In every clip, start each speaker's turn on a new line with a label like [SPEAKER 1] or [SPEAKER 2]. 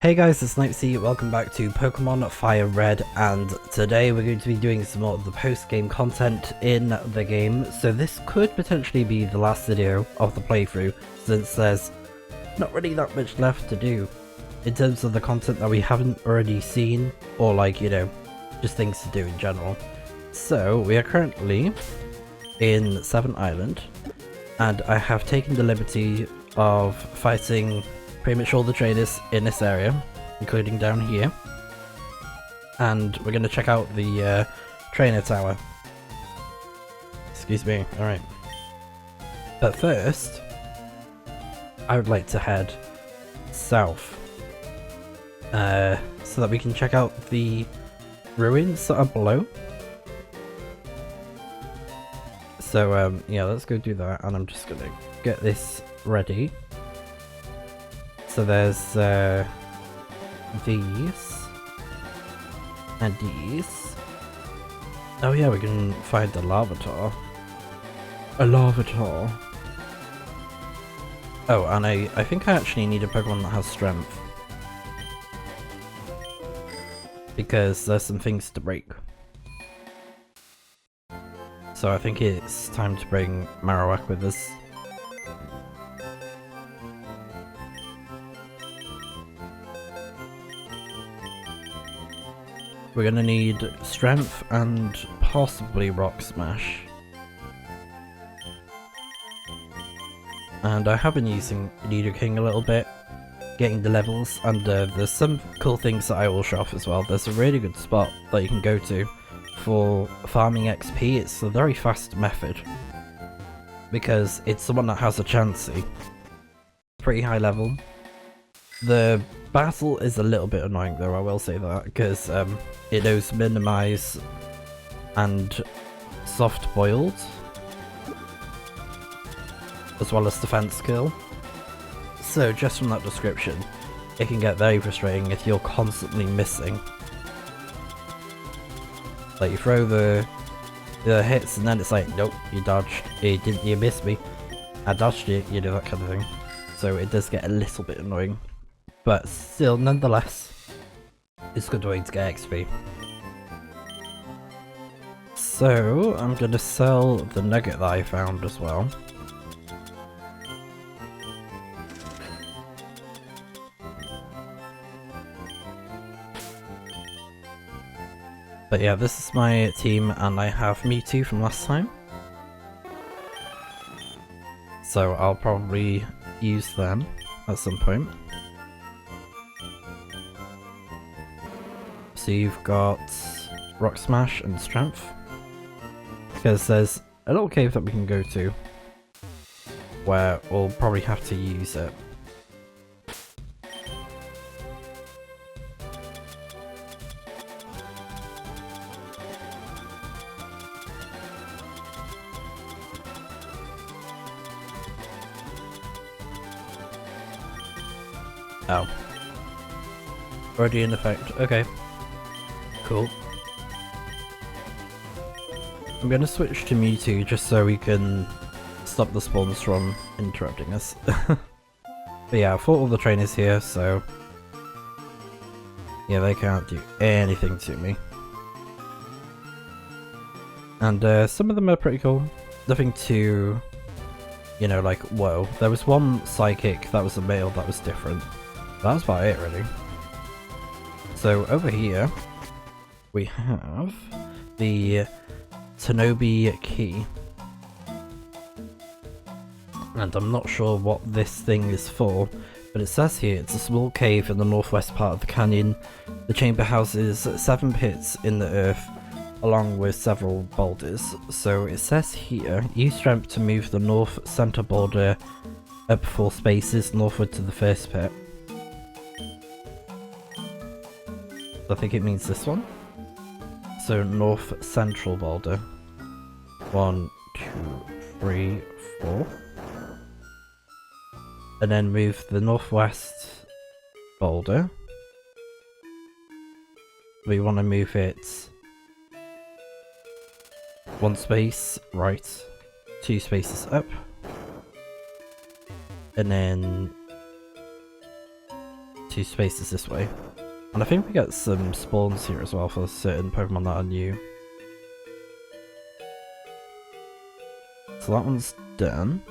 [SPEAKER 1] Hey guys, it's Snipezy, welcome back to Pokémon FireRed, and today we're going to be doing some more of the post-game content in the game. So this could potentially be the last video of the playthrough, since there's not really that much left to do in terms of the content that we haven't already seen, or like, you know, just things to do in general. So we are currently in 7th Island, and I have taken the liberty of fighting pretty much all the trainers in this area, including down here. And we're going to check out the trainer tower. Excuse me, alright. But first, I would like to head south. So that we can check out the ruins that are below. So yeah, let's go do that, and I'm just going to get this ready. So there's these and these. Oh yeah, we can find the Larvitar. A Larvitar. Oh, and I think I actually need a Pokemon that has strength, because there's some things to break. So I think it's time to bring Marowak with us. We're gonna need strength and possibly rock smash. And I have been using Nidoking a little bit, getting the levels, and there's some cool things that I will show off as well. There's a really good spot that you can go to for farming XP. It's a very fast method, because it's the one that has a Chansey. Pretty high level. The battle is a little bit annoying though, I will say that, because it knows minimize and soft boiled, as well as defense skill. So just from that description, it can get very frustrating if you're constantly missing. Like you throw the hits and then it's like, nope, you dodged, you missed me, I dodged you, you know, that kind of thing. So it does get a little bit annoying. But still, nonetheless, it's a good way to get XP. So, I'm going to sell the nugget that I found as well. But yeah, this is my team, and I have Mewtwo from last time. So I'll probably use them at some point. So you've got Rock Smash and Strength, because there's a little cave that we can go to where we'll probably have to use it. Oh. Already in effect, okay. Cool. I'm gonna switch to Mewtwo just so we can stop the spawns from interrupting us. But yeah, I fought all the trainers here, so yeah, they can't do anything to me. And some of them are pretty cool. Nothing too, you know, like, whoa. There was one Psychic that was a male that was different. That was about it, really. So over here, we have the Tanobi key, and I'm not sure what this thing is for, but it says here it's a small cave in the northwest part of the canyon. The chamber houses 7 pits in the earth, along with several boulders. So it says here, use strength to move the north center border up 4 spaces northward to the first pit. I think it means this one. So north central boulder. 1, 2, 3, 4. And then move the northwest boulder. We want to move it 1 space right, 2 spaces up. And then 2 spaces this way. And I think we get some spawns here as well for certain Pokemon that are new. So that one's done.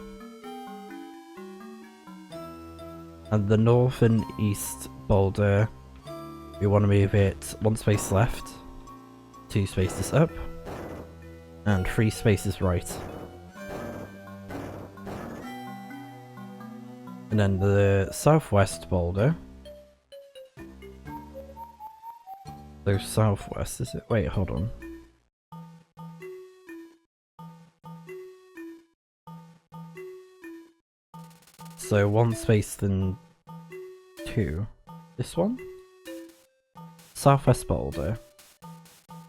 [SPEAKER 1] And the north and east boulder, we want to move it 1 space left, 2 spaces up, and 3 spaces right. And then the southwest boulder. So southwest, is it? Wait, hold on. So 1 space then 2. This one? Southwest boulder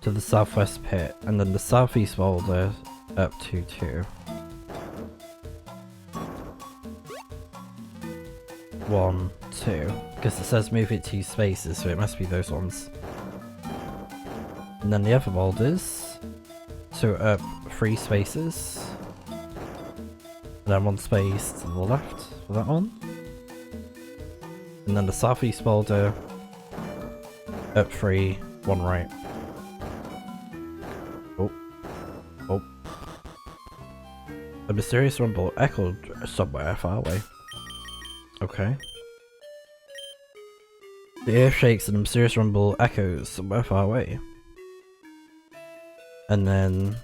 [SPEAKER 1] to the southwest pit, and then the southeast boulder up to 2. 1, 2. Because it says move it 2 spaces, so it must be those ones. And then the other boulders, so up 3 spaces. And then 1 space to the left for that one. And then the southeast boulder, up 3, 1 right. Oh. Oh. A mysterious rumble echoed somewhere far away. Okay. The earth shakes and a mysterious rumble echoes somewhere far away. And then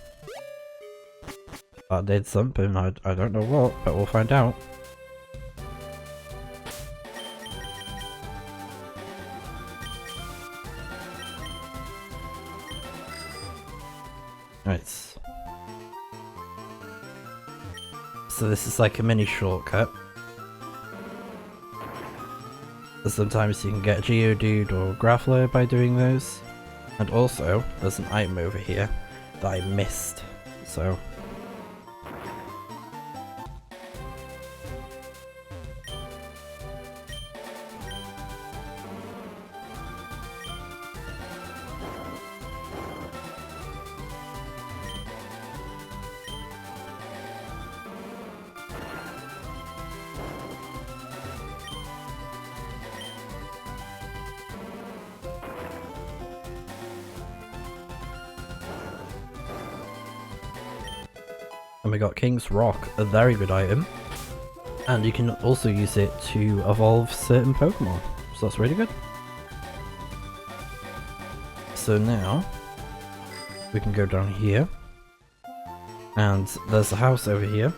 [SPEAKER 1] that did something, I don't know what, but we'll find out. Right. So this is like a mini shortcut. Sometimes you can get Geodude or Graveler by doing those. And also, there's an item over here that I missed, so... And we got King's Rock, a very good item. And you can also use it to evolve certain Pokemon, so that's really good. So now, we can go down here. And there's a house over here.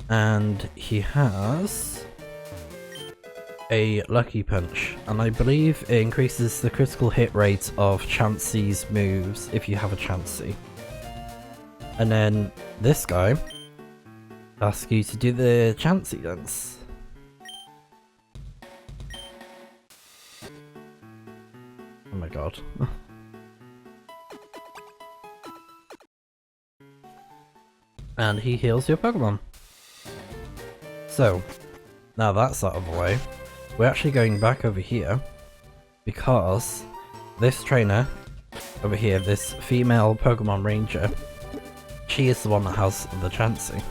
[SPEAKER 1] And he has a Lucky Punch. And I believe it increases the critical hit rate of Chansey's moves if you have a Chansey. And then this guy asks you to do the Chansey dance. Oh my god. And he heals your Pokemon. So, now that's out of the way, we're actually going back over here because this trainer over here, this female Pokemon Ranger, she is the one that has the Chansey.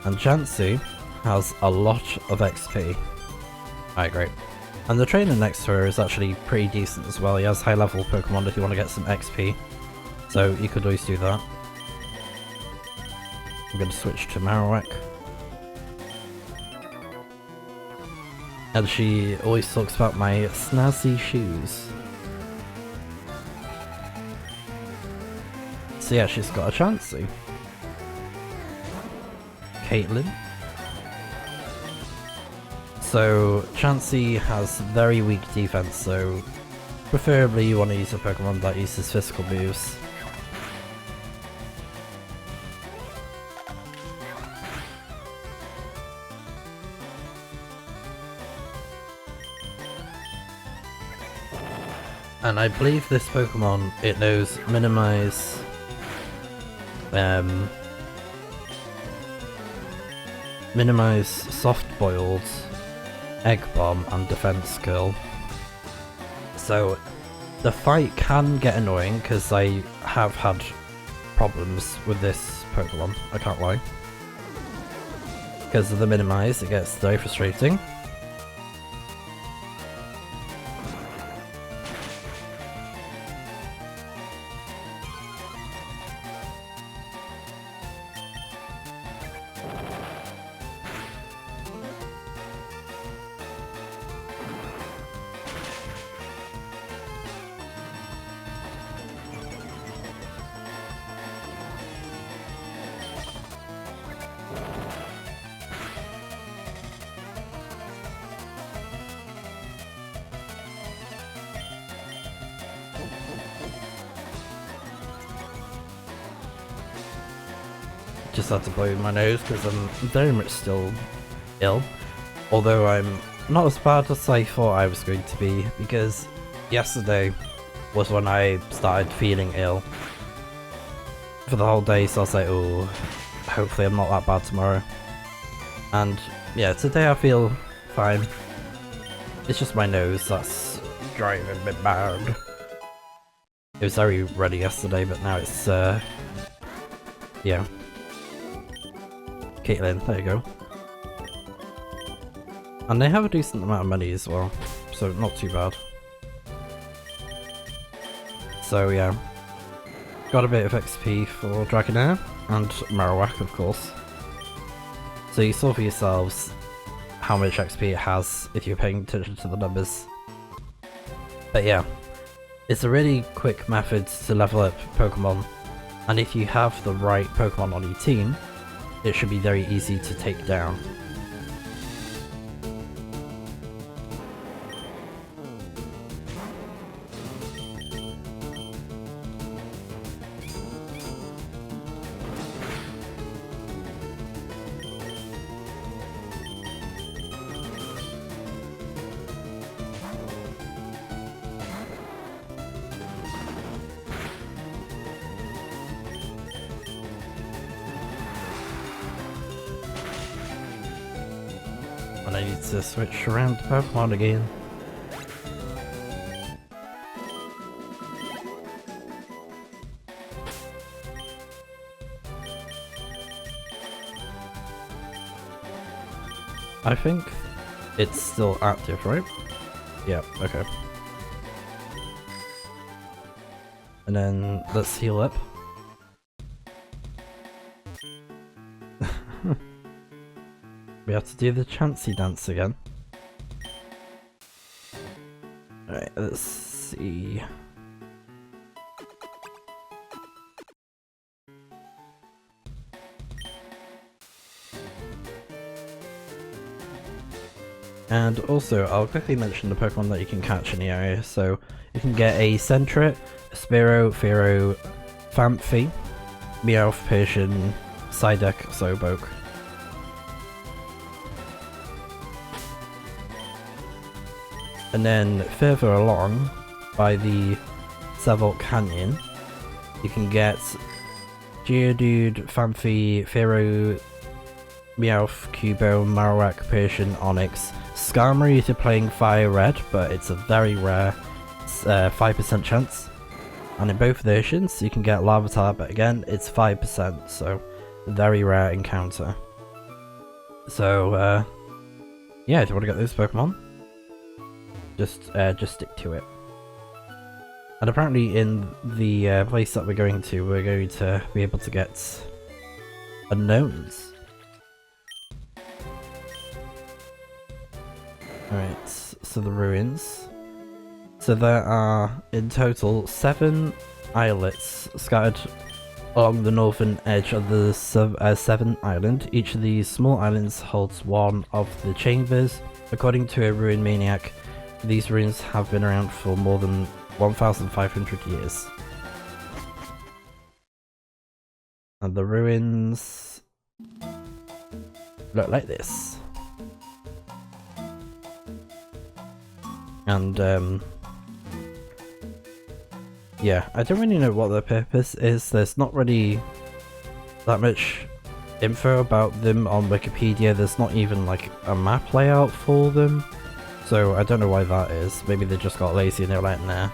[SPEAKER 1] And Chansey has a lot of XP. Alright, great. And the trainer next to her is actually pretty decent as well. He has high level Pokemon if you want to get some XP. So you could always do that. I'm going to switch to Marowak. And she always talks about my snazzy shoes. So yeah, she's got a Chansey. Caitlin. So Chansey has very weak defense, so preferably you want to use a Pokemon that uses physical moves. And I believe this Pokemon, it knows minimize minimize soft boiled, egg bomb and defense skill. So the fight can get annoying because I have had problems with this Pokemon, I can't lie. Because of the minimize, it gets very frustrating. just had to blow my nose because I'm very much still ill. Although I'm not as bad as I thought I was going to be, because yesterday was when I started feeling ill for the whole day, so I was like, oh, hopefully I'm not that bad tomorrow. And yeah, today I feel fine. It's just my nose that's driving me mad. It was very ruddy yesterday, but now it's, yeah. Caitlin, there you go. And they have a decent amount of money as well, so not too bad. So yeah, got a bit of XP for Dragonair and Marowak, of course. So you saw for yourselves how much XP it has if you're paying attention to the numbers. But yeah, it's a really quick method to level up Pokemon, and if you have the right Pokemon on your team, it should be very easy to take down. And I need to switch around to Pokemon again. I think it's still active, right? Yeah, okay. And then let's heal up. We have to do the Chansey dance again. Alright, let's see. And also, I'll quickly mention the Pokemon that you can catch in the area. So, you can get a Sentret, a Spearow, Fearow, Famfi, Meowth, Persian, Psyduck, Slowpoke. And then further along, by the Savolt Canyon, you can get Geodude, Famfi, Fearow, Meowth, Cubo, Marowak, Persian, Onyx, Skarmory if you're playing FireRed, but it's a very rare 5% chance. And in both versions you can get Larvitar, but again it's 5%, so very rare encounter. So yeah, if you want to get those Pokemon, just stick to it. And apparently in the place that we're going to be able to get unknowns. Alright, so the ruins. So there are in total 7 islets scattered along the northern edge of the 7th island. Each of these small islands holds one of the chambers. According to a ruin maniac, these ruins have been around for more than 1,500 years. And the ruins look like this. And yeah, I don't really know what their purpose is. There's not really that much info about them on Wikipedia. There's not even like a map layout for them. So I don't know why that is. Maybe they just got lazy and they were like, nah.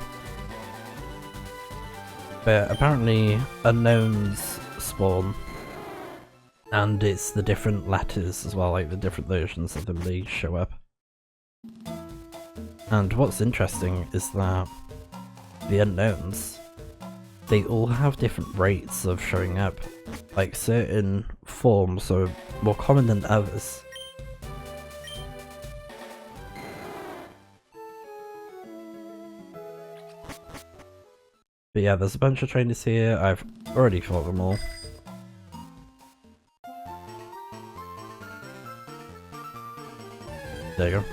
[SPEAKER 1] But apparently unknowns spawn. And it's the different letters as well, like the different versions of them, they show up. And what's interesting is that the unknowns, they all have different rates of showing up. Like certain forms are more common than others. But yeah, there's a bunch of trainers here. I've already fought them all. There you go.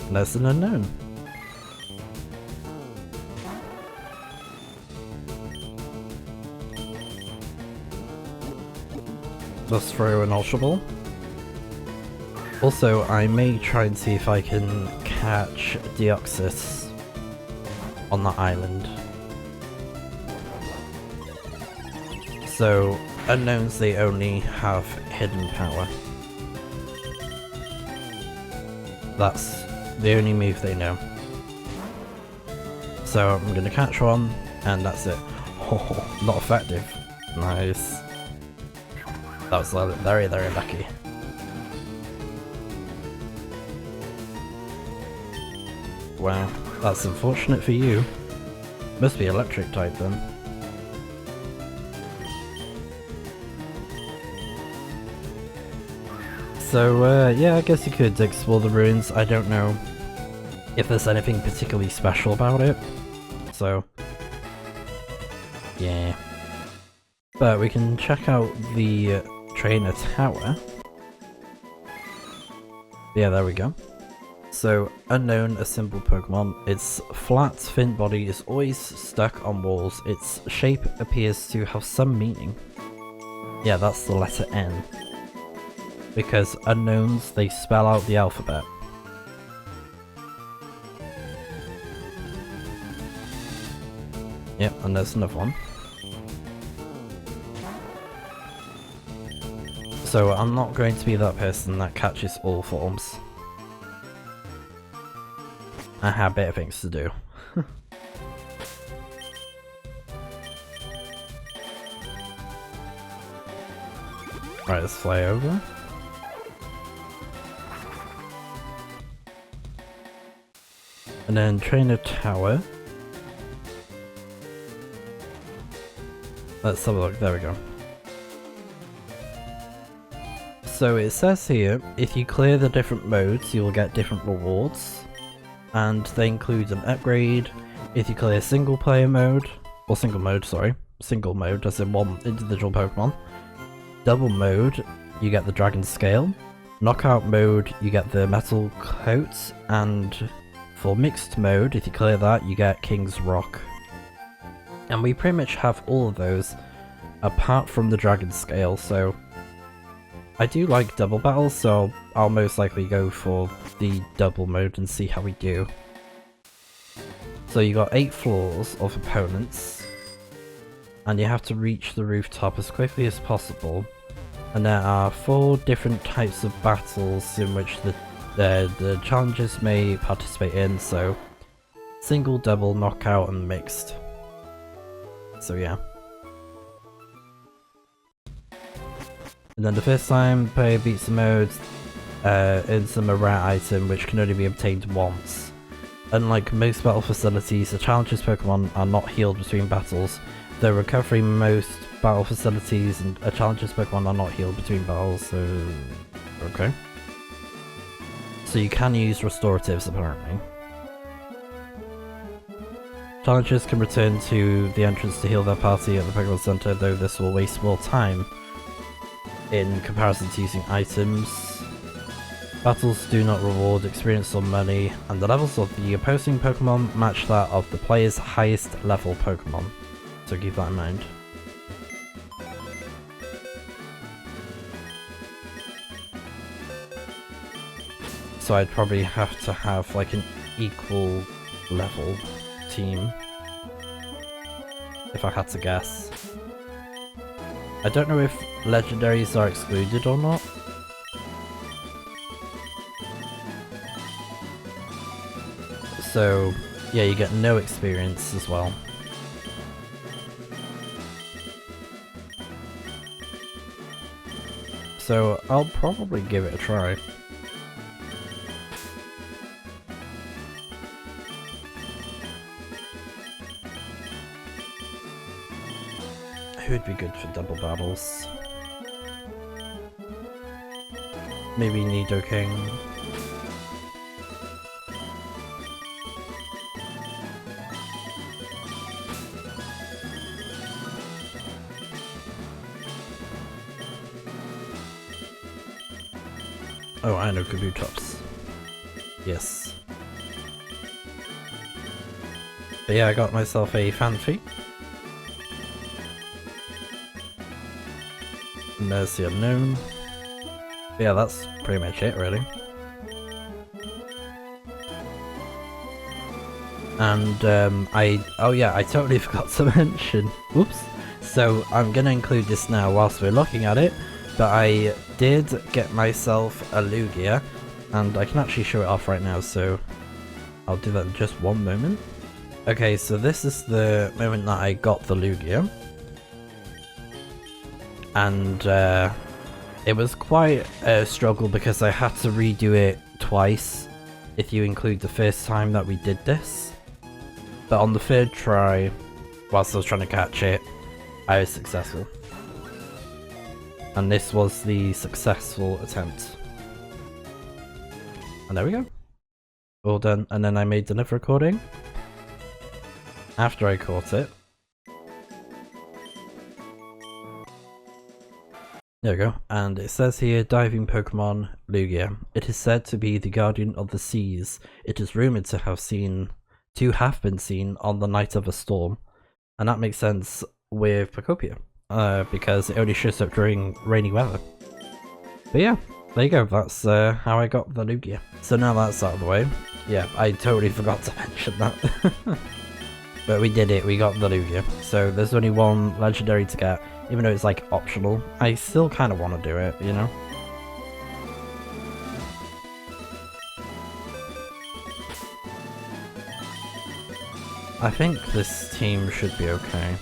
[SPEAKER 1] And there's an unknown. Let's throw an Ultra Ball. Also, I may try and see if I can catch DEOXYS on that island. So, unknowns, they only have hidden power. That's the only move they know. So I'm gonna catch one, and that's it. Oh, not effective. Nice. That was very, very lucky. Wow, that's unfortunate for you. Must be electric type then. So yeah, I guess you could explore the ruins. I don't know if there's anything particularly special about it. So yeah. But we can check out the trainer tower. Yeah, there we go. So, unknown, a simple Pokemon. Its flat, thin body is always stuck on walls. Its shape appears to have some meaning. Yeah, that's the letter N. Because unknowns, they spell out the alphabet. Yep, and there's another one. So I'm not going to be that person that catches all forms. I have better things to do. Right, let's fly over. And then trainer tower. Let's have a look, there we go. So it says here, if you clear the different modes, you will get different rewards. And they include an upgrade if you clear single player mode, or single mode, sorry. Single mode, as in one individual Pokemon. Double mode, you get the Dragon Scale. Knockout mode, you get the Metal Coat. And for mixed mode, if you clear that, you get King's Rock. And we pretty much have all of those, apart from the Dragon Scale, so I do like double battles, so I'll most likely go for the double mode and see how we do. So you got 8 floors of opponents, and you have to reach the rooftop as quickly as possible. And there are 4 different types of battles in which the challengers may participate in, so single, double, knockout, and mixed. So yeah. And then the first time player beats the mode, earns them a rare item which can only be obtained once. Unlike most battle facilities, the challenger's Pokemon are not healed between battles, though recovering most battle facilities and a challenger's Pokemon are not healed between battles, so okay. So you can use restoratives apparently. Challengers can return to the entrance to heal their party at the Pokemon Center, though this will waste more time in comparison to using items. Battles do not reward experience or money, and the levels of the opposing Pokemon match that of the player's highest level Pokemon, so keep that in mind. So I'd probably have to have like an equal level team, if I had to guess. I don't know if legendaries are excluded or not. So yeah, you get no experience as well. So I'll probably give it a try. Who would be good for double battles? Maybe Nidoking. Oh, I know Kabutops. Yes. But yeah, I got myself a Fanfi. And there's the unknown. But yeah, that's pretty much it, really. And oh yeah, I totally forgot to mention, oops. So I'm gonna include this now whilst we're looking at it, but I did get myself a Lugia, and I can actually show it off right now, so I'll do that in just one moment. Okay, so this is the moment that I got the Lugia. And it was quite a struggle because I had to redo it twice, if you include the first time that we did this. But on the third try, whilst I was trying to catch it, I was successful. And this was the successful attempt. And there we go. All done. And then I made another recording after I caught it. There we go. And it says here, diving Pokemon Lugia. It is said to be the guardian of the seas. It is rumored to have been seen on the night of a storm. And that makes sense with Pokopia, because it only shows up during rainy weather. But yeah, there you go, that's how I got the Lugia. So now that's out of the way. Yeah, I totally forgot to mention that. But we did it, we got the Lugia. So there's only one legendary to get, even though it's like optional. I still kind of want to do it, you know? I think this team should be okay.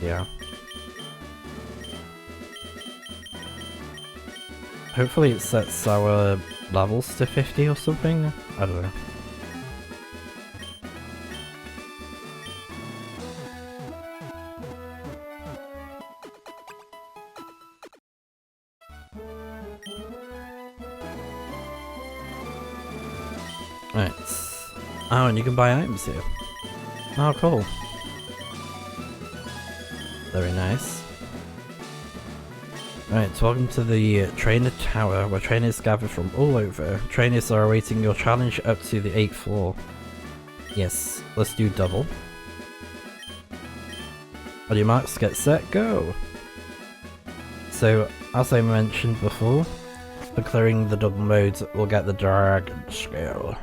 [SPEAKER 1] Yeah. Hopefully it sets our levels to 50 or something? I don't know. Right. Oh, and you can buy items here. Oh, cool. Very nice. Right, welcome to the Trainer Tower, where trainers gather from all over. Trainers are awaiting your challenge up to the 8th floor. Yes, let's do double. On your marks, get set, go! So, as I mentioned before, for clearing the double modes, we'll get the Dragon Scale.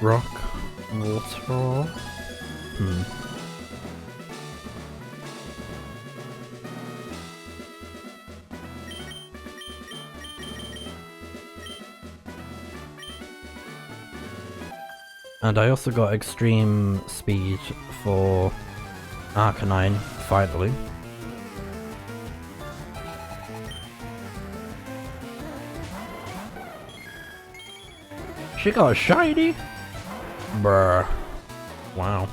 [SPEAKER 1] Rock, water. And I also got extreme speed for Arcanine, finally. She got a shiny? Bruh. Wow.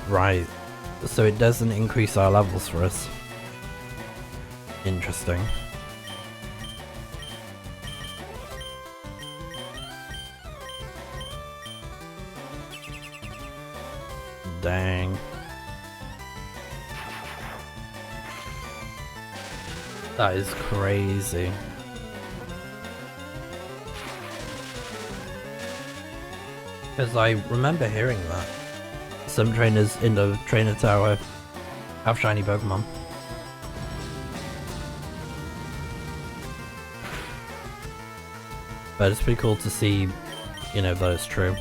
[SPEAKER 1] Right. So it doesn't increase our levels for us. Interesting. Dang. That is crazy. Because I remember hearing that some trainers in the trainer tower have shiny Pokemon. But it's pretty cool to see, you know, that it's true.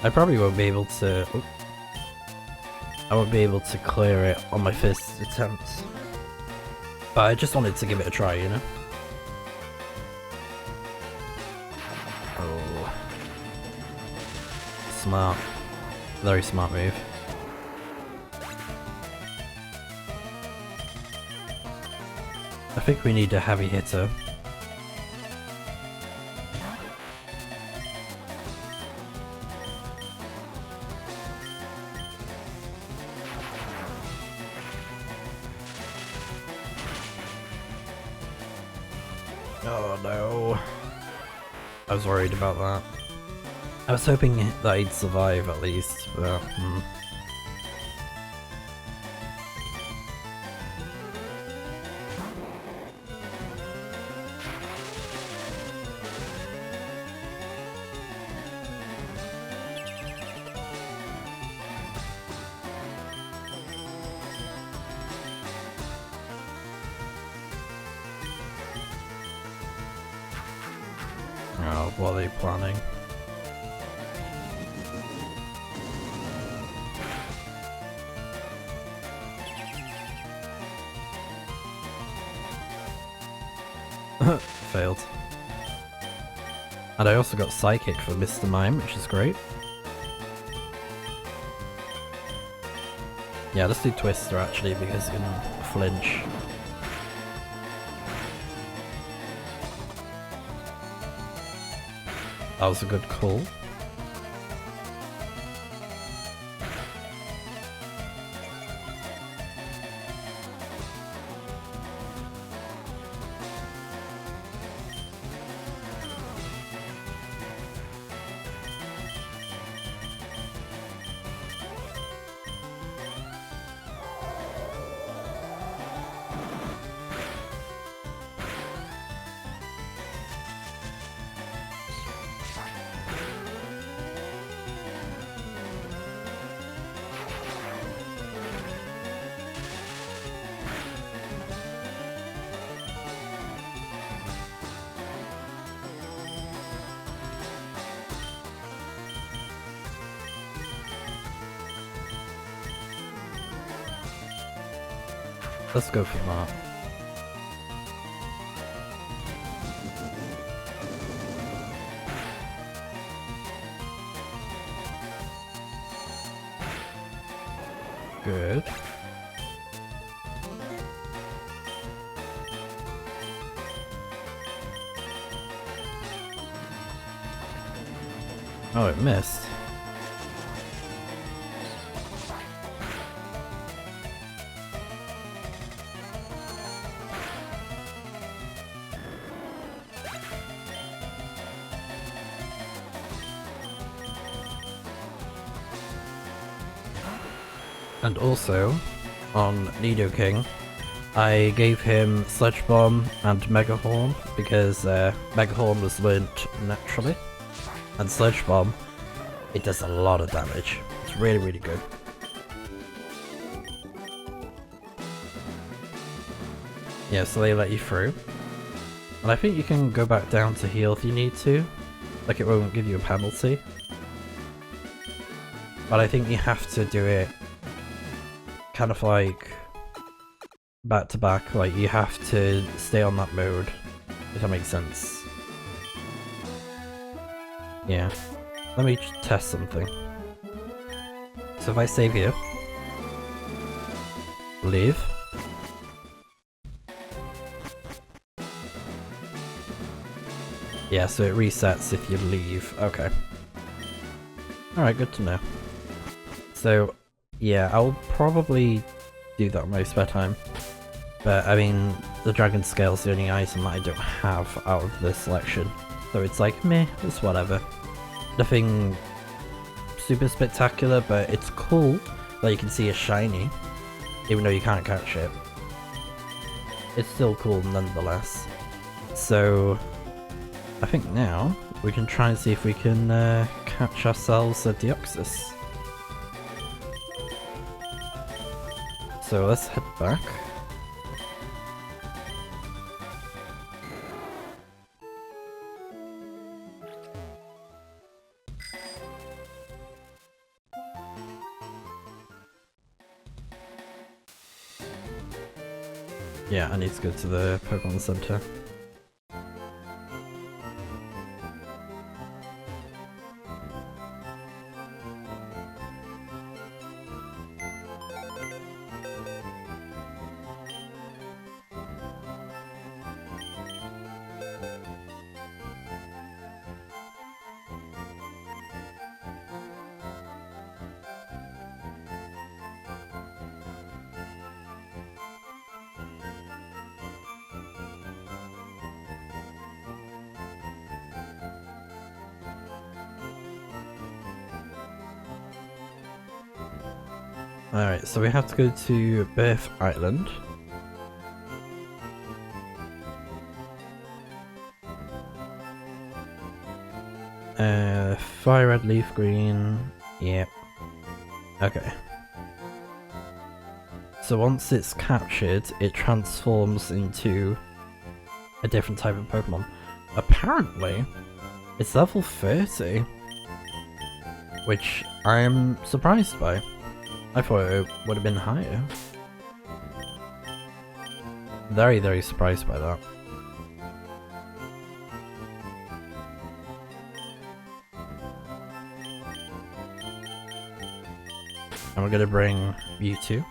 [SPEAKER 1] I probably won't be able to... Oh, I won't be able to clear it on my first attempt. But I just wanted to give it a try, you know? Oh. Smart. Very smart move. I think we need a heavy hitter. Oh no. I was worried about that. I was hoping that he'd survive at least, but Oh, what are they planning? Failed. And I also got Psychic for Mr. Mime, which is great. Yeah, let's do Twister actually, because you can flinch. That was a good call. Let's go for that. Good. Oh, it missed. And also, on Nidoking, I gave him Sledge Bomb and Mega Horn because Mega Horn was learnt naturally, and Sledge Bomb, it does a lot of damage. It's really, really good. Yeah, so they let you through. And I think you can go back down to heal if you need to. Like, it won't give you a penalty. But I think you have to do it kind of like back to back, like you have to stay on that mode, if that makes sense. Yeah. Let me test something. So if I save here, leave. Yeah, so it resets if you leave. Okay. Alright, good to know. So, yeah, I'll probably do that in my spare time. But, I mean, the Dragon Scale's the only item that I don't have out of the selection. So it's like, meh, it's whatever. Nothing super spectacular, but it's cool that you can see a shiny, even though you can't catch it. It's still cool nonetheless. So, I think now we can try and see if we can catch ourselves a DEOXYS. So let's head back. Yeah, I need to go to the Pokemon Center. Alright, so we have to go to Birth Island. FireRed, Leaf Green, yep. Okay. So once it's captured, it transforms into a different type of Pokemon. apparently it's level 30, which I'm surprised by. I thought it would have been higher. Very, very surprised by that. And we're gonna bring you two.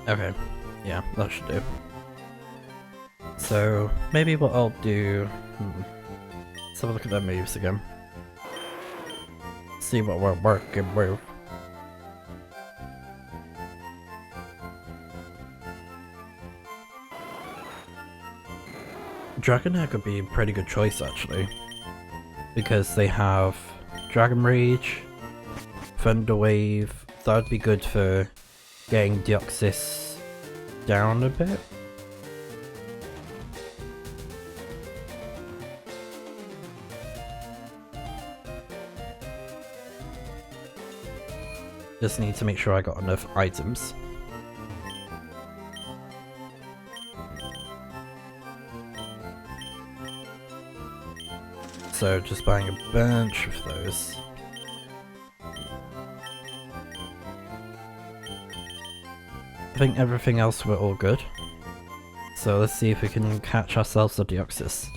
[SPEAKER 1] Okay, yeah, that should do. So, maybe what I'll do... let's have a look at their moves again. See what we're working with. Dragonair could be a pretty good choice actually. Because they have Dragon Rage, Thunder Wave, that would be good for getting DEOXYS down a bit. Just need to make sure I got enough items. So just buying a bunch of those. I think everything else we're all good. So let's see if we can catch ourselves a DEOXYS.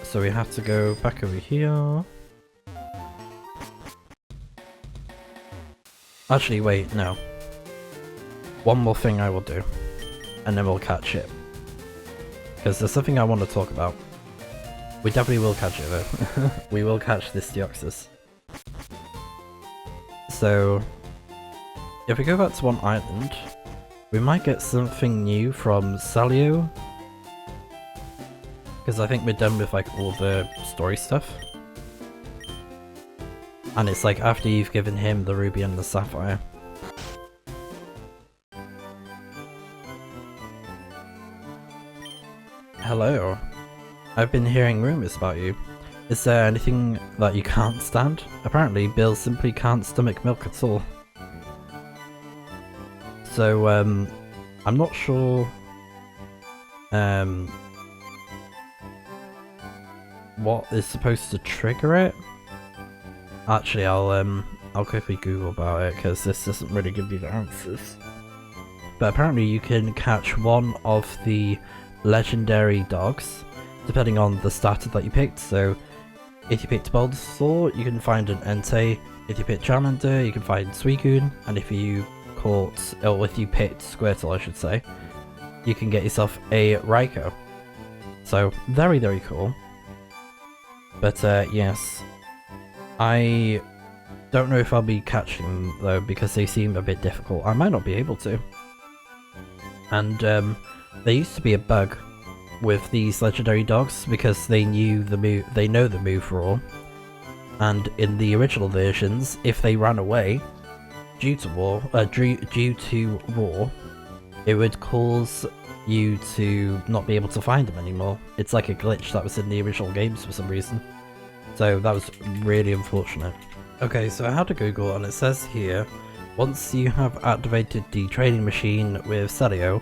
[SPEAKER 1] So we have to go back over here. Actually, wait, no. One more thing I will do, and then we'll catch it. Because there's something I want to talk about. We definitely will catch it though. We will catch this DEOXYS. So, if we go back to one island, we might get something new from Salio. Because I think we're done with like all the story stuff. And it's like after you've given him the ruby and the sapphire. Hello. I've been hearing rumors about you. Is there anything that you can't stand? Apparently Bill simply can't stomach milk at all. So I'm not sure what is supposed to trigger it. Actually, I'll quickly Google about it because this doesn't really give you the answers. But apparently you can catch one of the legendary dogs depending on the starter that you picked. So if you picked Bulbasaur, you can find an Entei. If you picked Charmander, you can find Suicune. And if you caught, or if you picked Squirtle, I should say, you can get yourself a Raikou. So very, very cool. But yes, I don't know if I'll be catching them though because they seem a bit difficult. I might not be able to. And there used to be a bug with these legendary dogs because they knew the move. They know the move Roar, and in the original versions, if they ran away due to Roar, it would cause you to not be able to find them anymore. It's like a glitch that was in the original games for some reason. So that was really unfortunate. Okay, so I had to Google and it says here, once you have activated the training machine with Celio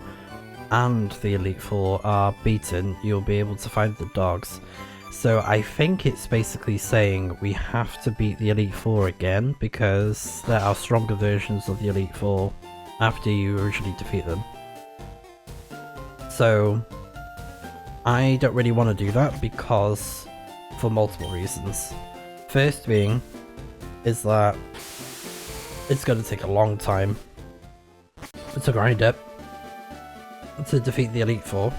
[SPEAKER 1] and the Elite Four are beaten, you'll be able to find the dogs. So I think it's basically saying we have to beat the Elite Four again because there are stronger versions of the Elite Four after you originally defeat them. So I don't really want to do that because for multiple reasons. First being is that it's going to take a long time to grind up to defeat the Elite Four.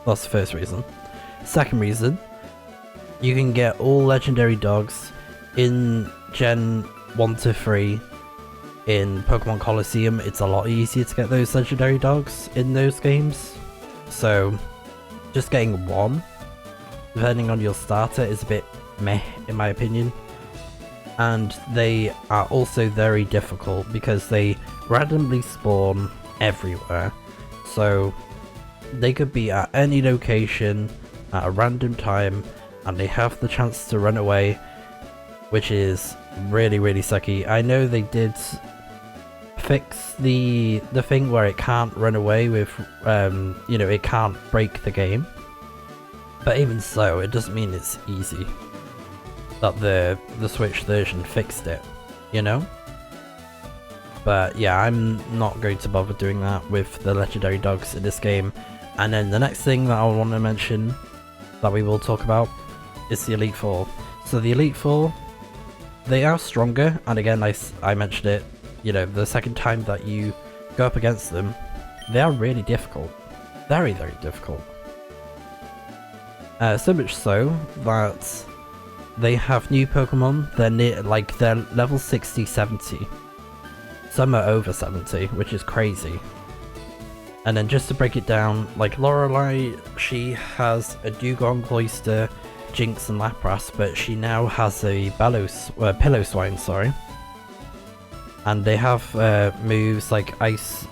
[SPEAKER 1] That's the first reason. Second reason, you can get all legendary dogs in Gen 1 to 3 in Pokemon Colosseum. It's a lot easier to get those legendary dogs in those games. So just getting one, depending on your starter, is a bit meh in my opinion. and they are also very difficult because they randomly spawn everywhere. So they could be at any location at a random time and they have the chance to run away, which is really sucky. I know they did fix the thing where it can't run away with, you know, it can't break the game. But even so, it doesn't mean it's easy. That the Switch version fixed it, you know? But yeah, I'm not going to bother doing that with the legendary dogs in this game. And then the next thing that I want to mention that we will talk about is the Elite Four. So the Elite Four, they are stronger, and again I mentioned it, you know, the second time that you go up against them, they are really difficult. Very difficult. So much so that they have new Pokemon, they're level 60, 70. Some are over 70, which is crazy. And then just to break it down, like Lorelei, she has a Dugong, Cloyster, Jinx and Lapras, but she now has a Pillow-Swine, sorry. And they have moves like Ice,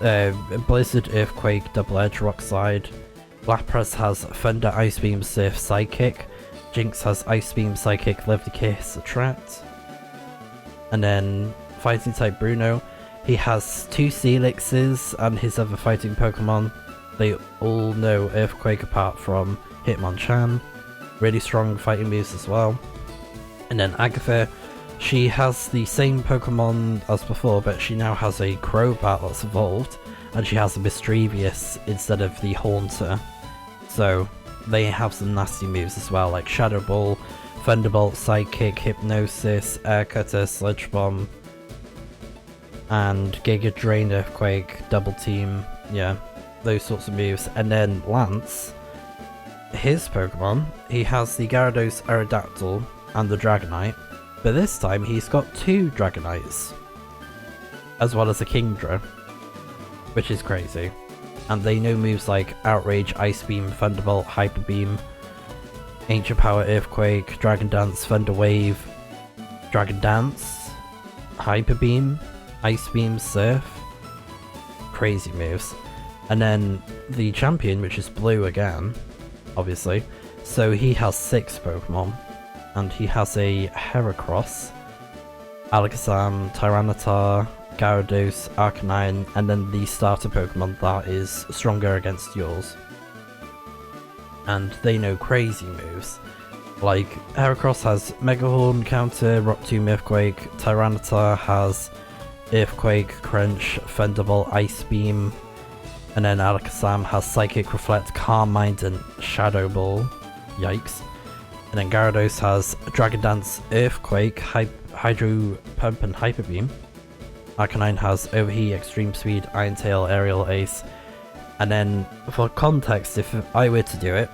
[SPEAKER 1] Blizzard, Earthquake, Double Edge, Rock Slide. Lapras has Thunder, Ice Beam, Surf, Psychic. Jinx has Ice Beam, Psychic, Lovely Kiss, Attract. And then Fighting type Bruno, he has 2 Steelixes and his other fighting Pokemon. They all know Earthquake apart from Hitmonchan. Really strong fighting moves as well. And then Agatha, she has the same Pokemon as before, but she now has a Crobat that's evolved, and she has a Mischievous instead of the Haunter. So they have some nasty moves as well, like Shadow Ball, Thunderbolt, Psychic, Hypnosis, Air Cutter, Sludge Bomb, and Giga Drain, Earthquake, Double Team, yeah, those sorts of moves. And then Lance, his Pokemon, he has the Gyarados, Aerodactyl, and the Dragonite, but this time he's got 2 Dragonites, as well as a Kingdra, which is crazy. And they know moves like Outrage, Ice Beam, Thunderbolt, Hyper Beam, Ancient Power, Earthquake, Dragon Dance, Thunder Wave, Dragon Dance, Hyper Beam, Ice Beam, Surf. Crazy moves. And then the champion, which is Blue again, obviously. So he has 6 Pokemon. And he has a Heracross, Alakazam, Tyranitar, Gyarados, Arcanine, and then the starter Pokemon that is stronger against yours. And they know crazy moves. Like, Heracross has Mega Horn, Counter, Rock Tomb, Earthquake, Tyranitar has Earthquake, Crunch, Thunderbolt, Ice Beam, and then Alakazam has Psychic, Reflect, Calm Mind, and Shadow Ball. Yikes. And then Gyarados has Dragon Dance, Earthquake, Hydro Pump, and Hyper Beam. Arcanine has Overheat, Extreme Speed, Iron Tail, Aerial Ace. And then, for context, if I were to do it,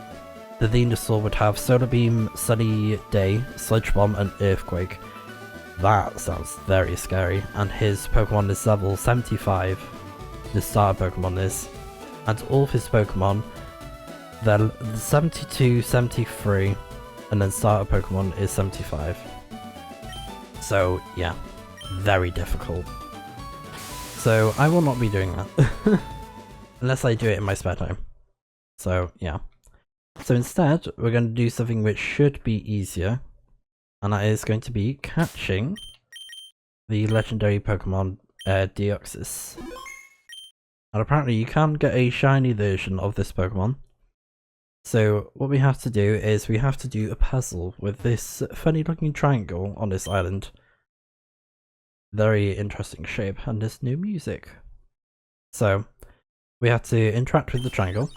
[SPEAKER 1] the Venusaur would have Solar Beam, Sunny Day, Sludge Bomb, and Earthquake. That sounds very scary. And his Pokemon is level 75. The starter Pokemon is. And all of his Pokemon, they're 72, 73, and then starter Pokemon is 75. So, yeah, very difficult. So, I will not be doing that. Unless I do it in my spare time. So, yeah. So instead, we're going to do something which should be easier. And that is going to be catching the legendary Pokemon DEOXYS. And apparently you can get a shiny version of this Pokemon. So what we have to do is we have to do a puzzle with this funny looking triangle on this island. Very interesting shape, and there's no music. So we have to interact with the triangle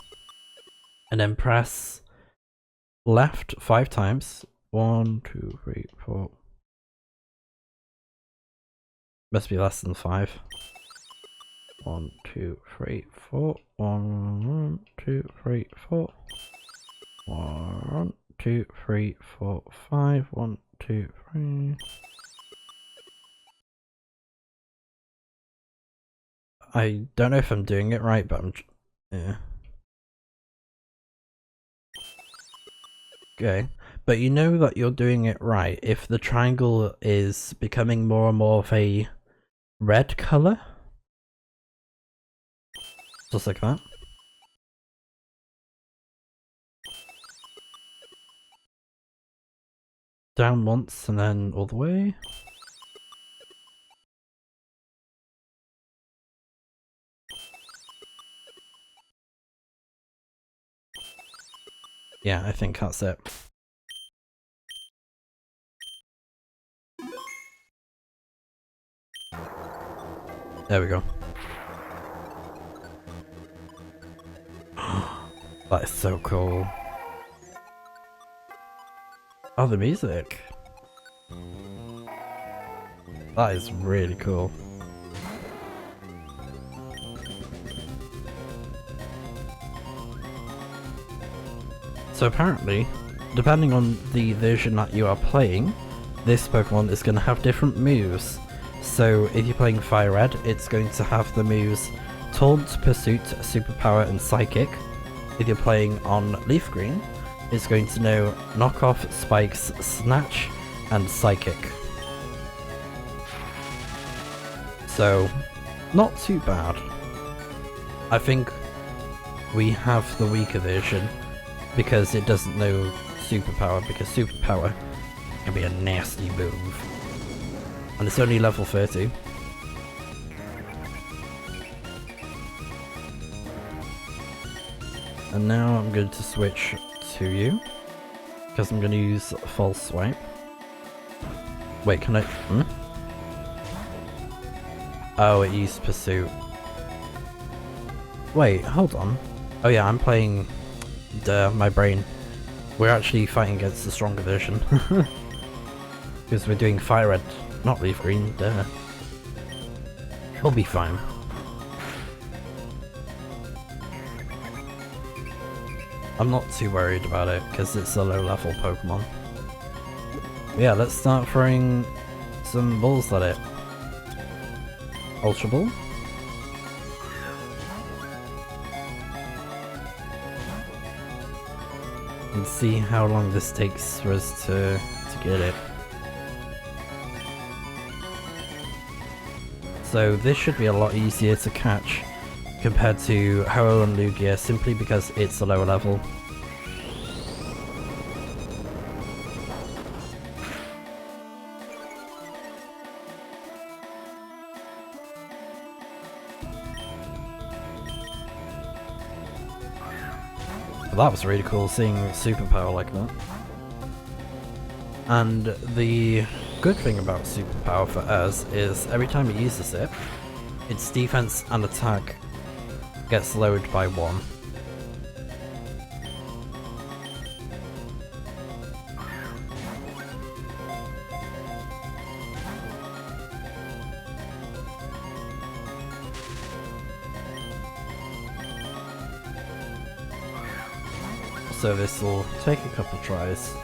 [SPEAKER 1] and then press left 5 times. 1, 2, 3, 4. Must be less than 5. 1, 2, 3, 4. 1, 2, 3, 4. 1, 2, 3, 4, 5. 1, 2, 3. I don't know if I'm doing it right, but yeah. Okay, But you know that you're doing it right if the triangle is becoming more and more of a red colour. Just like that. Down once and then all the way. Yeah, I think that's it. There we go. That is so cool. Oh, the music. That is really cool. So apparently, depending on the version that you are playing, this Pokemon is going to have different moves. So if you're playing FireRed, it's going to have the moves Taunt, Pursuit, Superpower and Psychic. If you're playing on Leaf Green, it's going to know Knock Off, Spikes, Snatch and Psychic. So, not too bad. I think we have the weaker version because it doesn't know Superpower, because Superpower can be a nasty move. And it's only level 30. And now I'm going to switch to you, because I'm going to use False Swipe. Wait, can I... Oh, it used Pursuit. Wait, hold on. Oh yeah, I'm playing... my brain. We're actually fighting against the stronger version. Because we're doing FireRed, not Leaf Green, duh. We'll be fine. I'm not too worried about it, because it's a low level Pokemon. Yeah, let's start throwing some balls at it. Ultra Ball. And see how long this takes for us to get it. So this should be a lot easier to catch compared to Ho-Oh and Lugia, simply because it's a lower level. That was really cool, seeing Superpower like that. And the good thing about Superpower for us is every time it uses it, its defense and attack gets lowered by 1. So this will take a couple tries.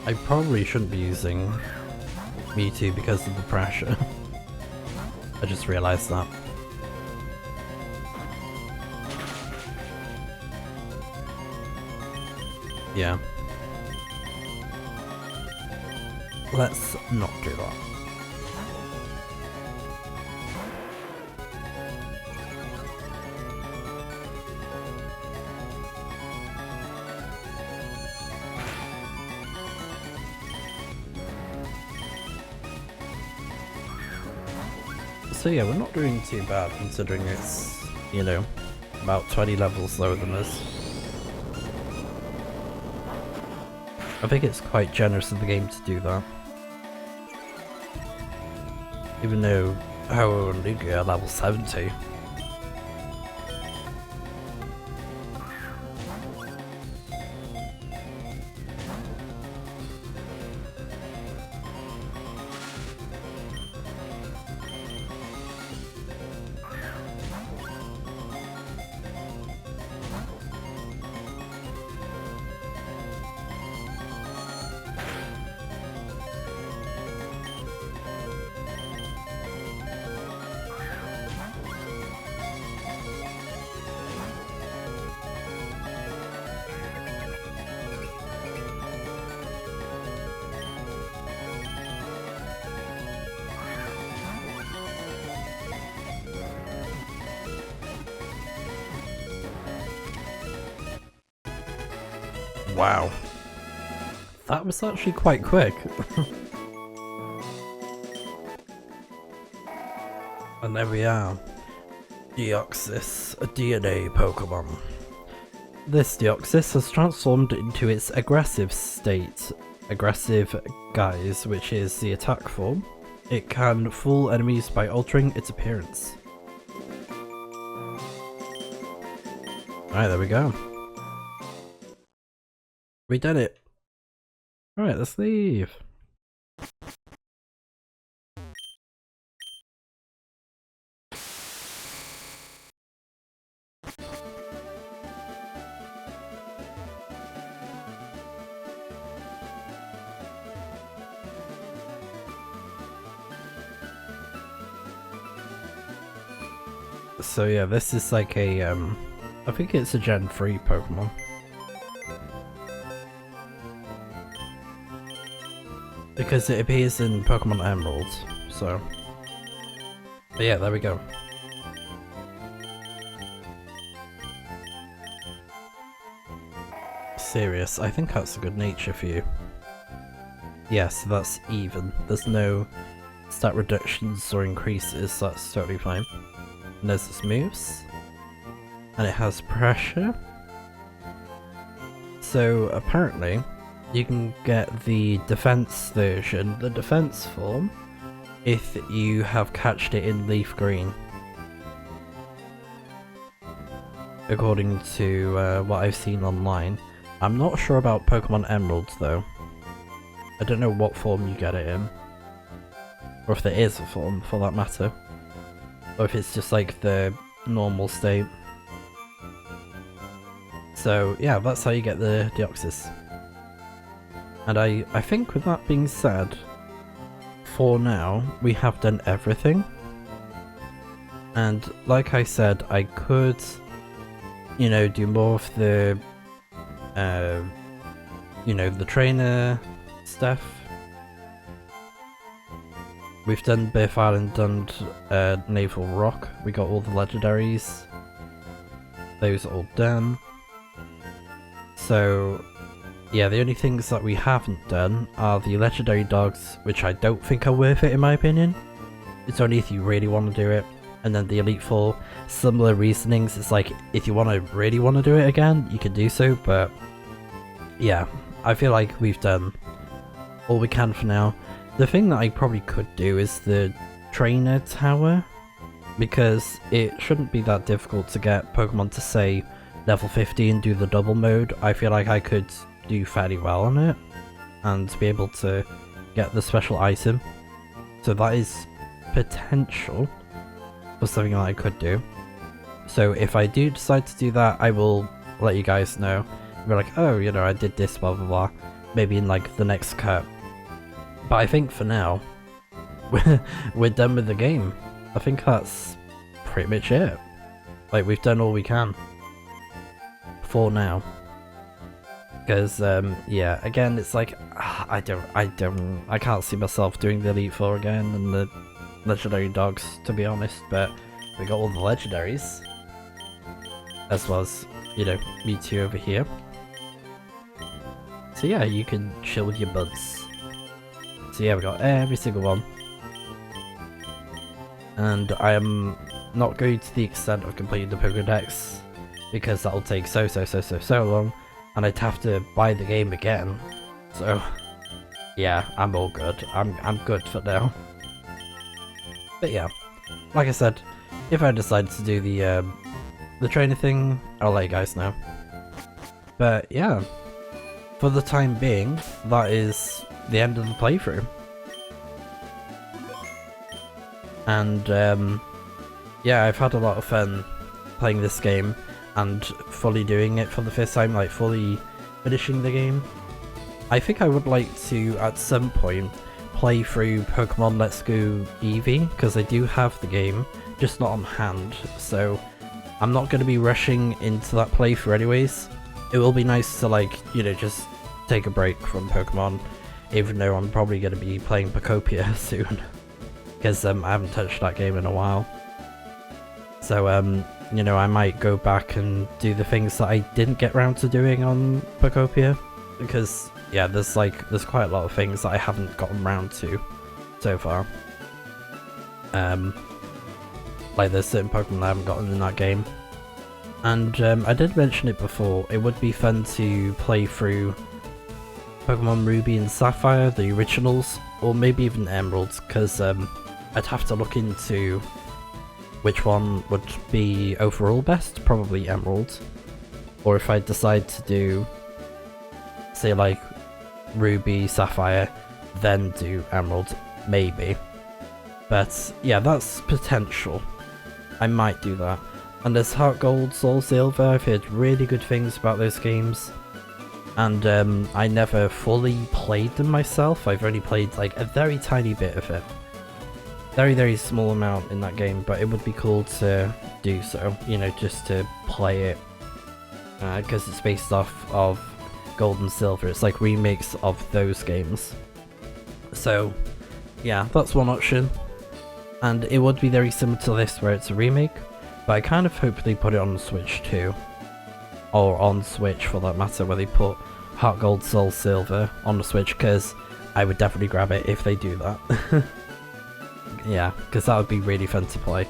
[SPEAKER 1] I probably shouldn't be using Mewtwo because of the pressure. I just realised that. Yeah. Let's not do that. So yeah, we're not doing too bad considering it's, you know, about 20 levels lower than us. I think it's quite generous of the game to do that. Even though how only get level 70. Wow. That was actually quite quick. And there we are. DEOXYS, a DNA Pokemon. This DEOXYS has transformed into its aggressive state. Aggressive guise, which is the attack form. It can fool enemies by altering its appearance. Alright, there we go. We did it. Alright, let's leave. So yeah, this is like a, I think it's a Gen 3 Pokemon. Because it appears in Pokemon Emerald, so... But yeah, there we go. Serious, I think that's a good nature for you. Yes, that's even. There's no stat reductions or increases, so that's totally fine. And there's its moves. And it has pressure. So apparently, you can get the defense version, the defense form, if you have catched it in leaf green. According to what I've seen online. I'm not sure about Pokemon Emerald though. I don't know what form you get it in. Or if there is a form for that matter. Or if it's just like the normal state. So yeah, that's how you get the DEOXYS. And I think with that being said, for now, we have done everything. And like I said, I could, you know, do more of the, you know, the trainer stuff. We've done Biff Island and Naval Rock. We got all the legendaries. Those are all done. So yeah, the only things that we haven't done are the legendary dogs, which I don't think are worth it in my opinion. It's only if you really want to do it. And then the Elite Four, similar reasonings. It's like, if you really want to do it again, you can do so, but yeah, I feel like we've done all we can for now. The thing that I probably could do is the trainer tower, because it shouldn't be that difficult to get Pokemon to say level 50 and do the double mode. I feel like I could do fairly well on it and be able to get the special item. So that is potential for something that I could do. So if I do decide to do that, I will let you guys know. Be like, oh, you know, I did this, blah blah blah. Maybe in like the next cut. But I think for now, we're done with the game. I think that's pretty much it. Like, we've done all we can. For now. Because, yeah, again, it's like, I can't see myself doing the Elite Four again and the legendary dogs, to be honest, but we got all the legendaries. As well as, you know, Mewtwo over here. So yeah, you can chill with your buds. So yeah, we got every single one. And I am not going to the extent of completing the Pokédex, because that'll take so long, and I'd have to buy the game again So yeah, I'm all good. I'm good for now. But yeah, like I said, if I decide to do the trainer thing, I'll let you guys know. But yeah, for the time being, that is the end of the playthrough. And yeah, I've had a lot of fun playing this game and fully doing it for the first time, like fully finishing the game. I think I would like to, at some point, play through Pokemon Let's Go Eevee, because I do have the game, just not on hand, so I'm not going to be rushing into that playthrough anyways. It will be nice to, like, you know, just take a break from Pokemon, even though I'm probably going to be playing Pokopia soon, because I haven't touched that game in a while. So, you know, I might go back and do the things that I didn't get around to doing on Pokopia, because yeah, there's quite a lot of things that I haven't gotten around to so far. Like there's certain Pokemon I haven't gotten in that game. And I did mention it before, it would be fun to play through Pokemon Ruby and Sapphire, the originals, or maybe even Emeralds, because I'd have to look into which one would be overall best, probably Emerald. Or if I decide to do, say like, Ruby, Sapphire, then do Emerald, maybe. But yeah, that's potential. I might do that. And there's Heart Gold, Soul Silver, I've heard really good things about those games. And I never fully played them myself, I've only played like a very tiny bit of it. Very, very small amount in that game, but it would be cool to do so, you know, just to play it. Because it's based off of Gold and Silver, it's like remakes of those games. So yeah, that's one option. And it would be very similar to this where it's a remake, but I kind of hope they put it on Switch too. Or on Switch for that matter, where they put Heart Gold, Soul Silver on the Switch, because I would definitely grab it if they do that. Yeah, because that would be really fun to play.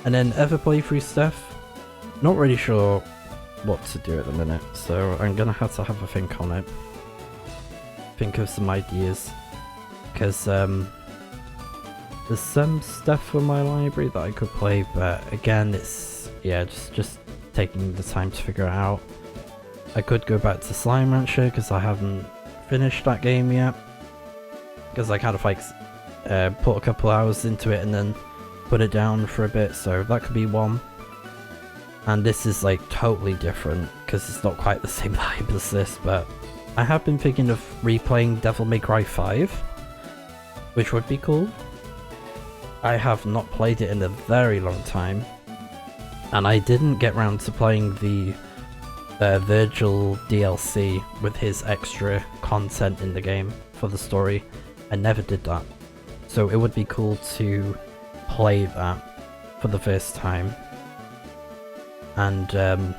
[SPEAKER 1] And then other playthrough stuff, not really sure what to do at the minute, so I'm gonna have to have a think on it. Think of some ideas, because there's some stuff from my library that I could play, but again, it's, yeah, just taking the time to figure it out. I could go back to Slime Rancher, because I haven't finished that game yet, because I kind of like put a couple hours into it and then put it down for a bit, so that could be one. And this is like totally different because it's not quite the same vibe as this, but I have been thinking of replaying Devil May Cry 5, which would be cool. I have not played it in a very long time, and I didn't get round to playing the Virgil DLC with his extra content in the game for the story. I never did that. So it would be cool to play that for the first time and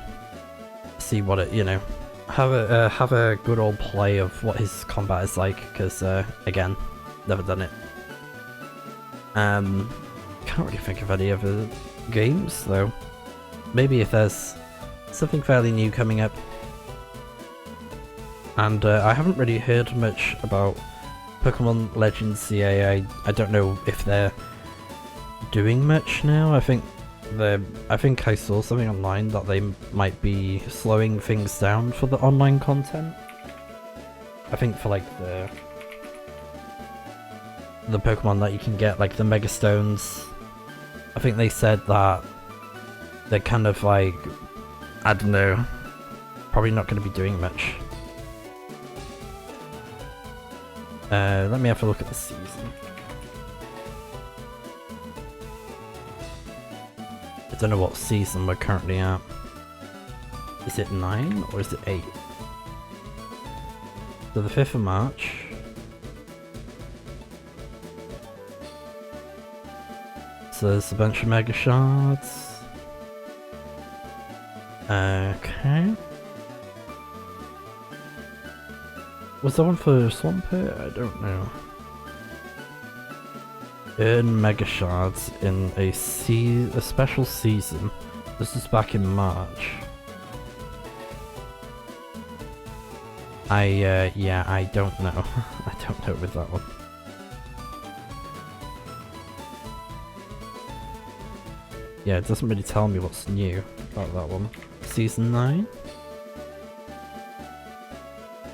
[SPEAKER 1] see what it, you know, have a good old play of what his combat is like, because again, never done it. Can't really think of any other games though. Maybe if there's something fairly new coming up. And I haven't really heard much about Pokemon Legends CA. I don't know if they're doing much now. I think I saw something online that they might be slowing things down for the online content. I think for like the Pokemon that you can get, like the Mega Stones, I think they said that they're kind of like, I don't know, probably not going to be doing much. Let me have a look at the season. I don't know what season we're currently at. Is it 9 or is it 8? So the 5th of March. So there's a bunch of Mega Shards. Okay. Was that one for Swampert? I don't know. Earn Mega Shards in a special season. This is back in March. Yeah, I don't know. I don't know with that one. Yeah, it doesn't really tell me what's new about that one. Season 9?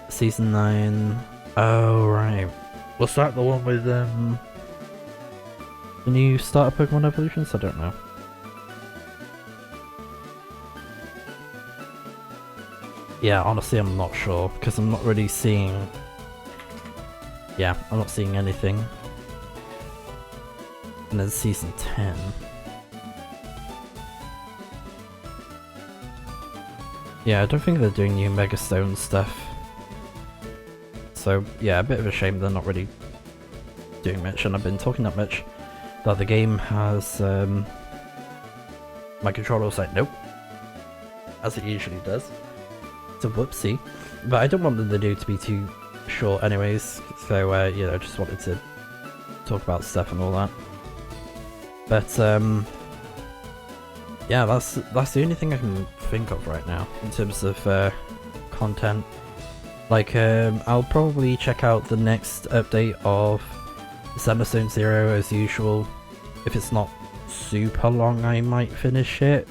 [SPEAKER 1] Season 9... Oh, right. Was that the one with, the new starter Pokemon evolutions? I don't know. Yeah, honestly, I'm not sure, because I'm not really seeing... Yeah, I'm not seeing anything. And then Season 10. Yeah, I don't think they're doing new Mega Stone stuff. So, yeah, a bit of a shame they're not really doing much, and I've been talking that much that the game has... My controller was like, nope. As it usually does. It's a whoopsie. But I don't want the video to be too short anyways, so, you know, just wanted to talk about stuff and all that. But, yeah, that's the only thing I can think of right now in terms of content. Like, I'll probably check out the next update of Sandstone Zero as usual. If it's not super long, I might finish it,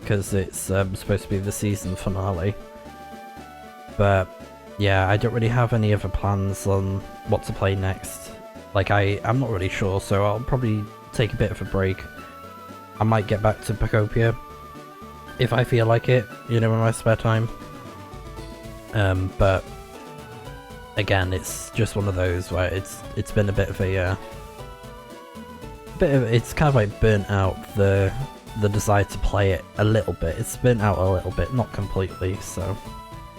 [SPEAKER 1] because it's supposed to be the season finale. But yeah, I don't really have any other plans on what to play next. Like, I'm not really sure, so I'll probably take a bit of a break. I might get back to Pokopia if I feel like it, you know, in my spare time. But again, it's just one of those where it's been a bit of a it's kind of like burnt out the desire to play it a little bit. It's burnt out a little bit, not completely, so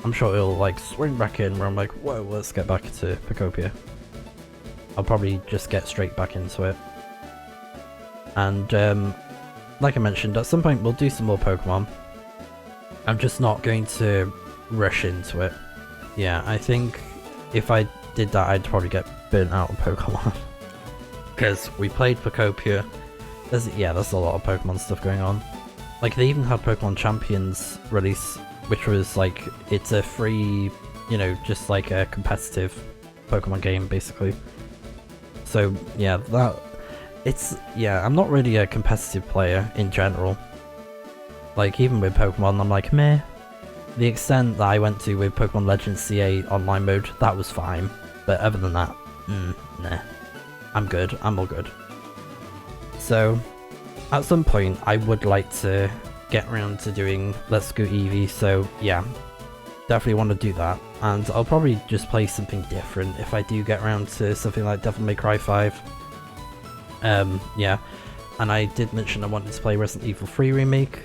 [SPEAKER 1] I'm sure it'll like swing back in where I'm like, whoa, let's get back to Pokopia. I'll probably just get straight back into it. And like I mentioned, at some point we'll do some more Pokemon. I'm just not going to rush into it. Yeah, I think if I did that, I'd probably get burnt out on Pokemon. Because we played Pokopia. There's a lot of Pokemon stuff going on. Like, they even had Pokemon Champions release, which was like, it's a free, you know, just like a competitive Pokemon game, basically. So, yeah, I'm not really a competitive player in general. Like, even with Pokemon, I'm like, meh. The extent that I went to with Pokemon Legends CA online mode, that was fine. But other than that, nah. I'm good. I'm all good. So, at some point, I would like to get around to doing Let's Go Eevee, so yeah, definitely want to do that. And I'll probably just play something different if I do get around to something like Devil May Cry 5. Yeah, and I did mention I wanted to play Resident Evil 3 Remake.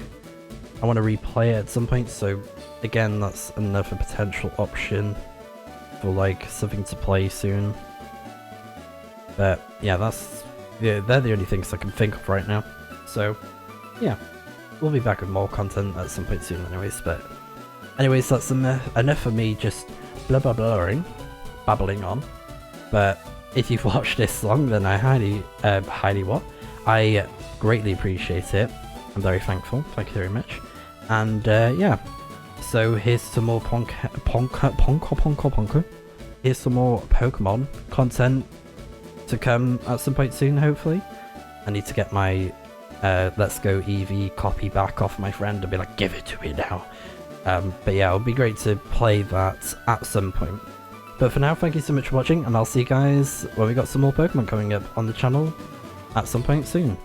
[SPEAKER 1] I want to replay it at some point, so again, that's another potential option for like something to play soon. But yeah, they're the only things I can think of right now. So yeah, we'll be back with more content at some point soon anyways. But anyways, that's enough for me just babbling on. But if you've watched this long, then I I greatly appreciate it. I'm very thankful. Thank you very much. And yeah, so here's some more Here's some more Pokemon content to come at some point soon, hopefully. I need to get my Let's Go Eevee copy back off my friend and be like, give it to me now. But yeah, it'll be great to play that at some point. But for now, thank you so much for watching, and I'll see you guys when we got some more Pokemon coming up on the channel at some point soon.